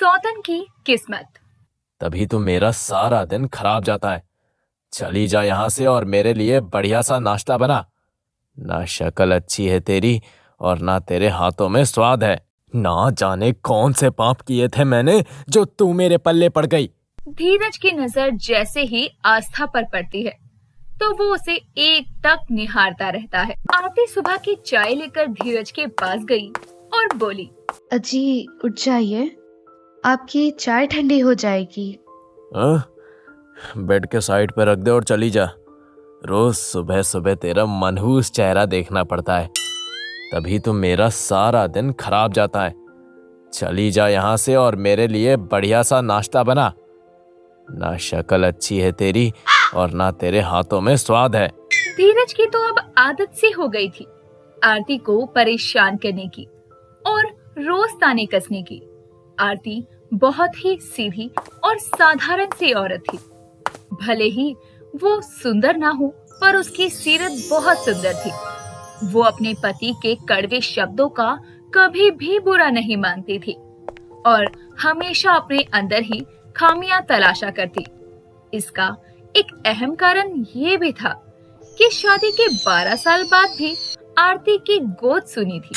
सौतन की किस्मत। तभी तो मेरा सारा दिन खराब जाता है। चली जा यहाँ से और मेरे लिए बढ़िया सा नाश्ता बना। ना शक्ल अच्छी है तेरी और ना तेरे हाथों में स्वाद है। ना जाने कौन से पाप किए थे मैंने जो तू मेरे पल्ले पड़ गई। धीरज की नजर जैसे ही आस्था पर पड़ती है तो वो उसे एकटक निहारता रहता है। आरती सुबह की चाय लेकर धीरज के पास गई और बोली, अजी उठ जाइए, आपकी चाय ठंडी हो जाएगी। बेड के साइड पे रख दे और चली जा। रोज सुबह सुबह तेरा मनहूस चेहरा देखना पड़ता है, तभी तो मेरा सारा दिन खराब जाता है। चली जा यहाँ से और मेरे लिए बढ़िया सा नाश्ता बना। ना शक्ल अच्छी है तेरी और ना तेरे हाथों में स्वाद है। धीरज की तो अब आदत सी हो गई थी आरती को परेशान करने की और रोज ताने कसने की। आरती बहुत ही सीधी और साधारण सी औरत थी। भले ही वो सुंदर ना हो पर उसकी सीरत बहुत सुंदर थी। वो अपने पति के कड़वे शब्दों का कभी भी बुरा नहीं मानती थी और हमेशा अपने अंदर ही खामियां तलाशा करती। इसका एक अहम कारण ये भी था कि शादी के 12 साल बाद भी आरती की गोद सुनी थी।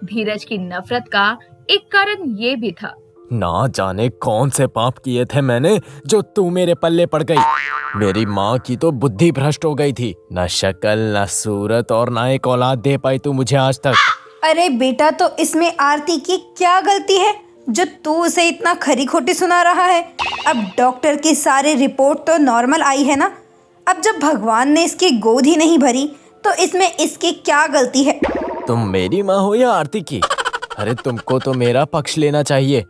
धीरज की नफरत का एक कारण ये भी था। ना जाने कौन से पाप किए थे मैंने जो तू मेरे पल्ले पड़ गई। मेरी माँ की तो बुद्धि भ्रष्ट हो गई थी। न शक्ल न सूरत और ना एक औलाद दे पाई तू मुझे आज तक। अरे बेटा, तो इसमें आरती की क्या गलती है जो तू उसे इतना खरी खोटी सुना रहा है? अब डॉक्टर की सारी रिपोर्ट तो नॉर्मल आई है ना। अब जब भगवान ने इसकी गोद ही नहीं भरी तो इसमें इसकी क्या गलती है? तुम मेरी माँ हो या आरती की? अरे तुमको तो मेरा पक्ष लेना चाहिए।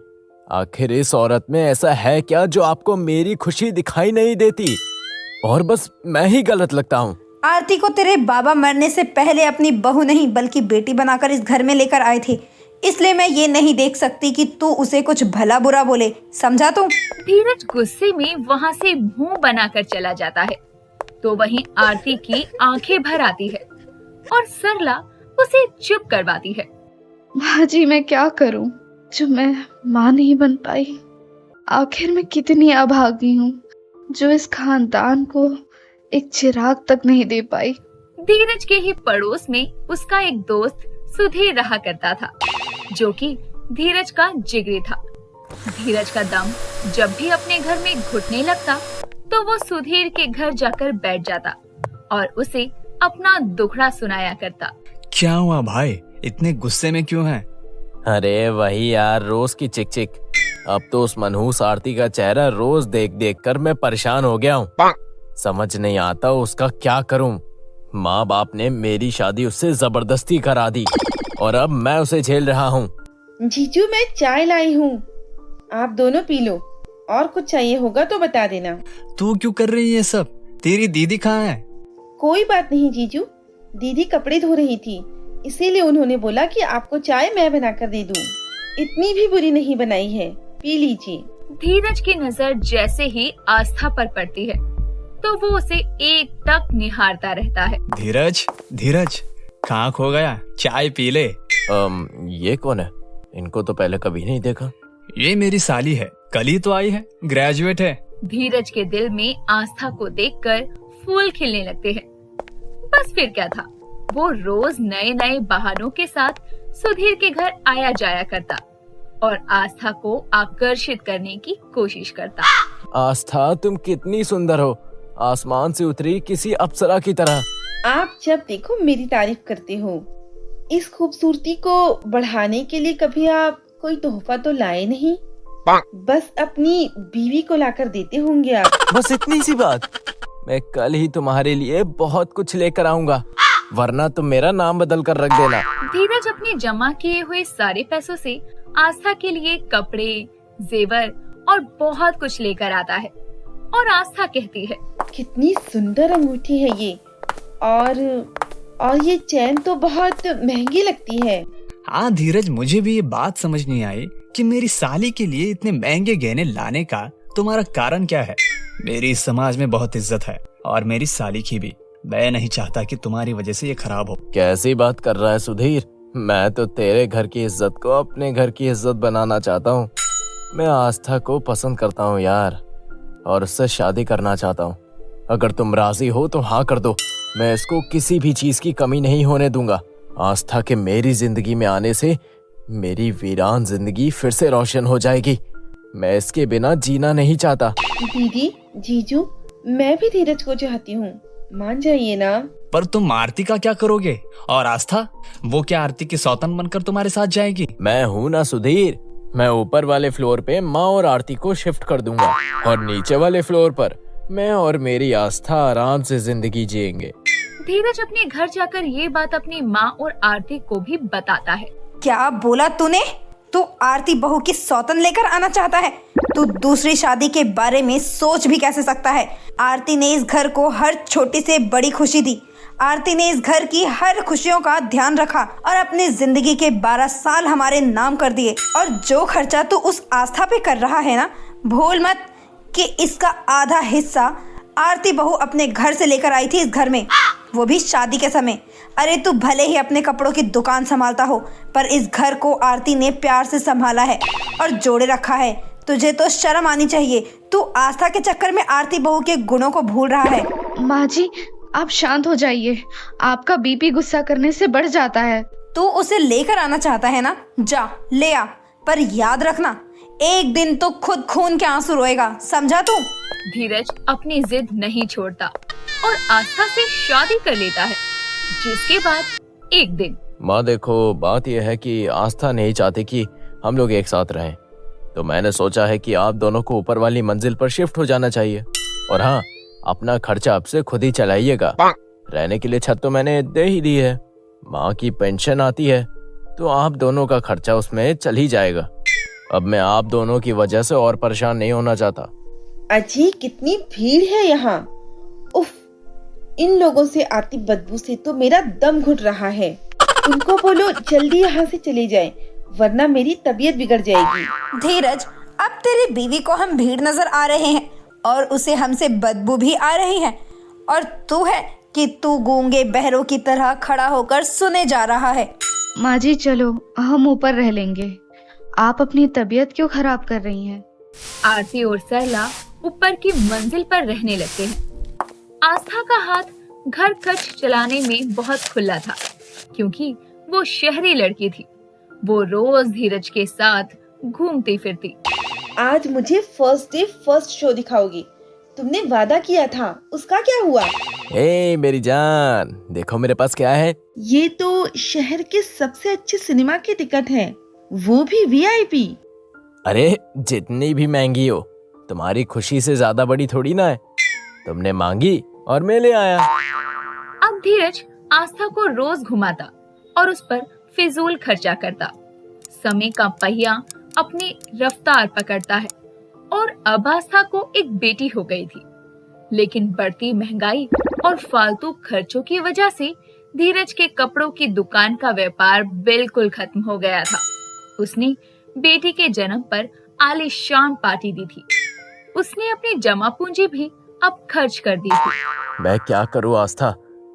आखिर इस औरत में ऐसा है क्या जो आपको मेरी खुशी दिखाई नहीं देती और बस मैं ही गलत लगता हूँ? आरती को तेरे बाबा मरने से पहले अपनी बहू नहीं बल्कि बेटी बनाकर इस घर में लेकर आए थे, इसलिए मैं ये नहीं देख सकती कि तू उसे कुछ भला बुरा बोले, समझा तू? धीरज गुस्से में वहाँ से मुंह बनाकर चला जाता है तो वहीं आरती की आंखें भर आती है और सरला उसे चुप करवाती है। भाजी मैं क्या करूं जो मैं माँ नहीं बन पाई। आखिर मैं कितनी अभागी हूँ जो इस खानदान को एक चिराग तक नहीं दे पाई। धीरज के ही पड़ोस में उसका एक दोस्त सुधीर रहा करता था जो कि धीरज का जिगरी था। धीरज का दम जब भी अपने घर में घुटने लगता तो वो सुधीर के घर जाकर बैठ जाता और उसे अपना दुखड़ा सुनाया करता। क्या हुआ भाई, इतने गुस्से में क्यों हैं? अरे वही यार, रोज की चिक चिक। अब तो उस मनहूस आरती का चेहरा रोज देख देख कर मैं परेशान हो गया हूँ। समझ नहीं आता उसका क्या करूँ। माँ बाप ने मेरी शादी उससे जबरदस्ती करा दी और अब मैं उसे झेल रहा हूँ। जीजू मैं चाय लाई हूँ, आप दोनों पी लो, और कुछ चाहिए होगा तो बता देना। तू क्यों कर रही है सब? तेरी दीदी कहाँ है? कोई बात नहीं जीजू, दीदी कपड़े धो रही थी, इसीलिए उन्होंने बोला कि आपको चाय मैं बनाकर दे दूं। इतनी भी बुरी नहीं बनाई है, पी लीजिए। धीरज की नजर जैसे ही आस्था पर पड़ती है तो वो उसे एकटक निहारता रहता है। धीरज, धीरज कहाँ खो गया? चाय पी ले। ये कौन है? इनको तो पहले कभी नहीं देखा। ये मेरी साली है, कल ही तो आई है, ग्रेजुएट है। धीरज के दिल में आस्था को देखकर फूल खिलने लगते हैं। बस फिर क्या था, वो रोज नए नए बहानों के साथ सुधीर के घर आया जाया करता और आस्था को आकर्षित करने की कोशिश करता। आस्था तुम कितनी सुंदर हो, आसमान से उतरी किसी अप्सरा की तरह। आप जब देखो मेरी तारीफ करते हो। इस खूबसूरती को बढ़ाने के लिए कभी आप कोई तोहफा तो लाए नहीं? बस अपनी बीवी को लाकर देते होंगे आप। बस इतनी सी बात? मैं कल ही तुम्हारे लिए बहुत कुछ लेकर आऊंगा, वरना तुम मेरा नाम बदल कर रख देना। धीरज अपने जमा किए हुए सारे पैसों से आस्था के लिए कपड़े, जेवर और बहुत कुछ लेकर आता है और आस्था कहती है, कितनी सुंदर अंगूठी है ये, और ये चैन तो बहुत महंगी लगती है। हाँ धीरज, मुझे भी ये बात समझ नहीं आई कि मेरी साली के लिए इतने महंगे गहने लाने का तुम्हारा कारण क्या है। मेरी इस समाज में बहुत इज्जत है और मेरी साली की भी। मैं नहीं चाहता कि तुम्हारी वजह से ये खराब हो। कैसी बात कर रहा है सुधीर? मैं तो तेरे घर की इज्जत को अपने घर की इज्जत बनाना चाहता हूँ। मैं आस्था को पसंद करता हूँ यार, और उससे शादी करना चाहता हूँ। अगर तुम राजी हो तो हाँ कर दो। मैं इसको किसी भी चीज की कमी नहीं होने दूंगा। आस्था के मेरी जिंदगी में आने से मेरी वीरान जिंदगी फिर से रोशन हो जाएगी। मैं इसके बिना जीना नहीं चाहता। दीदी, जीजू, मैं भी धीरज को चाहती हूँ, मान जाइए ना। पर तुम आरती का क्या करोगे? और आस्था, वो क्या आरती की सौतन बनकर तुम्हारे साथ जाएगी? मैं हूं ना सुधीर। मैं ऊपर वाले फ्लोर पे माँ और आरती को शिफ्ट कर दूंगा, और नीचे वाले फ्लोर पर मैं और मेरी आस्था आराम से जिंदगी जिएंगे। धीरज अपने घर जाकर ये बात अपनी माँ और आरती को भी बताता है। क्या बोला तूने? तू आरती बहू की सौतन लेकर आना चाहता है? तू दूसरी शादी के बारे में सोच भी कैसे सकता है? आरती ने इस घर को हर छोटी से बड़ी खुशी दी। आरती ने इस घर की हर खुशियों का ध्यान रखा और अपनी जिंदगी के 12 साल हमारे नाम कर दिए। और जो खर्चा तू उस आस्था पे कर रहा है ना, भूल मत कि इसका आधा हिस्सा आरती बहू अपने घर से लेकर आई थी इस घर में, वो भी शादी के समय। अरे तू भले ही अपने कपड़ों की दुकान संभालता हो, पर इस घर को आरती ने प्यार से संभाला है और जोड़े रखा है। तुझे तो शर्म आनी चाहिए। तू आस्था के चक्कर में आरती बहू के गुणों को भूल रहा है। माँ जी, आप शांत हो जाइए। आपका बीपी गुस्सा करने से बढ़ जाता है। तू उसे लेकर आना चाहता है ना, जा ले आ, पर याद रखना एक दिन तो खुद खून के आंसू रोएगा, समझा तू? धीरज अपनी जिद नहीं छोड़ता और आस्था से शादी कर लेता है। जिसके बाद एक दिन माँ देखो, बात यह है कि आस्था नहीं चाहती कि हम लोग एक साथ रहें, तो मैंने सोचा है कि आप दोनों को ऊपर वाली मंजिल पर शिफ्ट हो जाना चाहिए। और हाँ, अपना खर्चा आपसे खुद ही चलाइएगा। रहने के लिए छत तो मैंने दे ही दी है। माँ की पेंशन आती है तो आप दोनों का खर्चा उसमें चल ही जाएगा। अब मैं आप दोनों की वजह से और परेशान नहीं होना चाहता। अजी, कितनी भीड़ है यहाँ। उफ, इन लोगों से आती बदबू से तो मेरा दम घुट रहा है। उनको बोलो जल्दी यहाँ से चले जाएं, वरना मेरी तबीयत बिगड़ जाएगी। धीरज, अब तेरी बीवी को हम भीड़ नजर आ रहे हैं और उसे हमसे बदबू भी आ रही है, और तू है कि तू गूंगे बहरों की तरह खड़ा होकर सुने जा रहा है। माँ जी चलो, हम ऊपर रह लेंगे। आप अपनी तबीयत क्यों खराब कर रही हैं? आरती और सरला ऊपर की मंजिल पर रहने लगते हैं। आस्था का हाथ घर खर्च चलाने में बहुत खुला था, क्योंकि वो शहरी लड़की थी। वो रोज धीरज के साथ घूमती फिरती। आज मुझे फर्स्ट डे फर्स्ट शो दिखाओगी। तुमने वादा किया था, उसका क्या हुआ? हे मेरी जान, देखो मेरे पास क्या है। ये तो शहर के सबसे अच्छे सिनेमा के टिकट हैं, वो भी वीआईपी। अरे जितनी भी महंगी हो, तुम्हारी खुशी से ज्यादा बड़ी थोड़ी ना है। तुमने मांगी और मैं ले आया। अब धीरज आस्था को रोज घुमाता और उस पर फिजूल खर्चा करता। समय का पहिया अपनी रफ्तार पकड़ता है और अब आस्था को एक बेटी हो गई थी। लेकिन बढ़ती महंगाई और फालतू खर्चों की वजह से धीरज के कपड़ों की दुकान का व्यापार बिल्कुल खत्म हो गया था। उसने बेटी के जन्म पर आलीशान पार्टी दी थी। उसने अपनी जमा पूंजी भी अब खर्च कर दी थी। मैं क्या करूँ आस्था,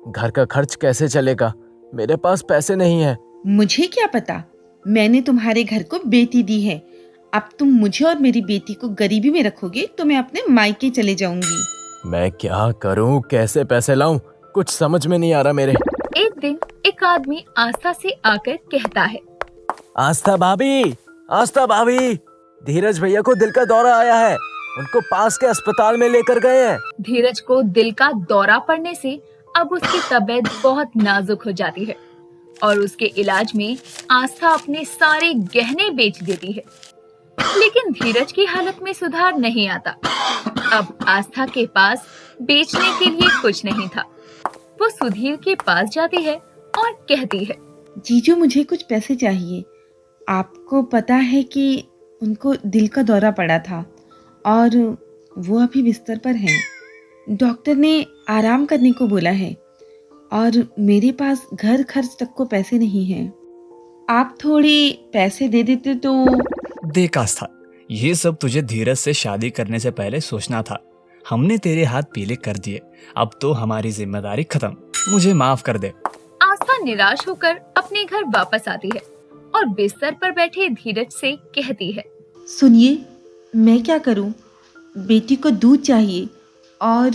घर का खर्च कैसे चलेगा? मेरे पास पैसे नहीं है। मुझे क्या पता, मैंने तुम्हारे घर को बेटी दी है। अब तुम मुझे और मेरी बेटी को गरीबी में रखोगे तो मैं अपने मायके चले जाऊंगी। मैं क्या करूँ, कैसे पैसे लाऊं? कुछ समझ में नहीं आ रहा मेरे। एक दिन एक आदमी आस्था से आकर कहता है, आस्था भाभी, आस्था भाभी, धीरज भैया को दिल का दौरा आया है, उनको पास के अस्पताल में लेकर गए हैं। धीरज को दिल का दौरा पड़ने से अब उसकी तबीयत बहुत नाजुक हो जाती है और उसके इलाज में आस्था अपने सारे गहने बेच देती है। लेकिन धीरज की हालत में सुधार नहीं आता। अब आस्था के पास बेचने के लिए कुछ नहीं था। वो सुधीर के पास जाती है और कहती है, जीजू, मुझे कुछ पैसे चाहिए। आपको पता है कि उनको दिल का दौरा पड़ा था और वो अभी बिस्तर पर हैं। डॉक्टर ने आराम करने को बोला है और मेरे पास घर खर्च तक को पैसे नहीं हैं। आप थोड़े पैसे दे देते तो। देख आस्था, ये सब तुझे धीरज से शादी करने से पहले सोचना था। हमने तेरे हाथ पीले कर दिए, अब तो हमारी जिम्मेदारी खत्म। मुझे माफ कर दे। आस्था निराश होकर अपने घर वापस आती है और बिस्तर पर बैठे धीरज से कहती है, सुनिए, मैं क्या करूं? बेटी को दूध चाहिए और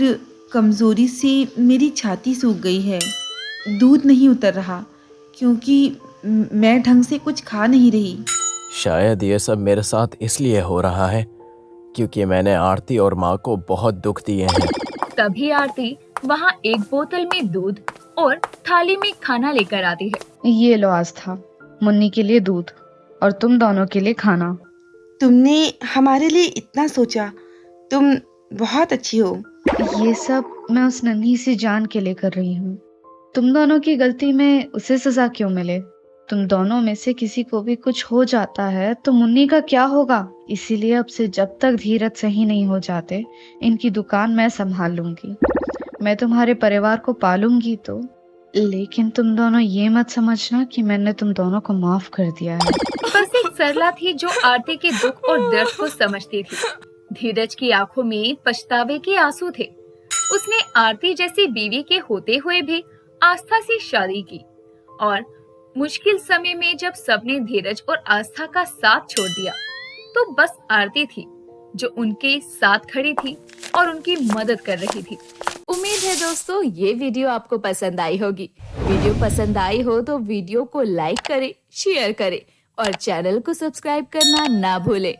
कमज़ोरी से मेरी छाती सूख गई है। दूध नहीं उतर रहा क्योंकि मैं ढंग से कुछ खा नहीं रही। शायद ये सब मेरे साथ इसलिए हो रहा है क्योंकि मैंने आरती और माँ को बहुत दुख दिए हैं। तभी आरती वहाँ एक बोतल में दूध और थाली में खाना लेकर आती है। ये लो आस्था, मुन्नी के लिए दूध और तुम दोनों के लिए खाना। तुमने हमारे लिए इतना सोचा, तुम बहुत अच्छी हो। ये सब मैं उस नन्ही सी जान के लिए कर रही हूँ। तुम दोनों की गलती में उसे सजा क्यों मिले? तुम दोनों में से किसी को भी कुछ हो जाता है तो मुन्नी का क्या होगा? इसीलिए अब से जब तक धीरज सही नहीं हो जाते, इनकी दुकान मैं संभाल लूंगी। मैं तुम्हारे परिवार को पालूंगी तो, लेकिन तुम दोनों ये मत समझना कि मैंने तुम दोनों को माफ कर दिया है। बस एक सरला थी जो आरती के दुख और दर्द को समझती थी। धीरज की आंखों में पछतावे के आंसू थे। उसने आरती जैसी बीवी के होते हुए भी आस्था से शादी की और मुश्किल समय में जब सबने धीरज और आस्था का साथ छोड़ दिया तो बस आरती थी जो उनके साथ खड़ी थी और उनकी मदद कर रही थी। उम्मीद है दोस्तों ये वीडियो आपको पसंद आई होगी। वीडियो पसंद आई हो तो वीडियो को लाइक करें, शेयर करें और चैनल को सब्सक्राइब करना ना भूलें।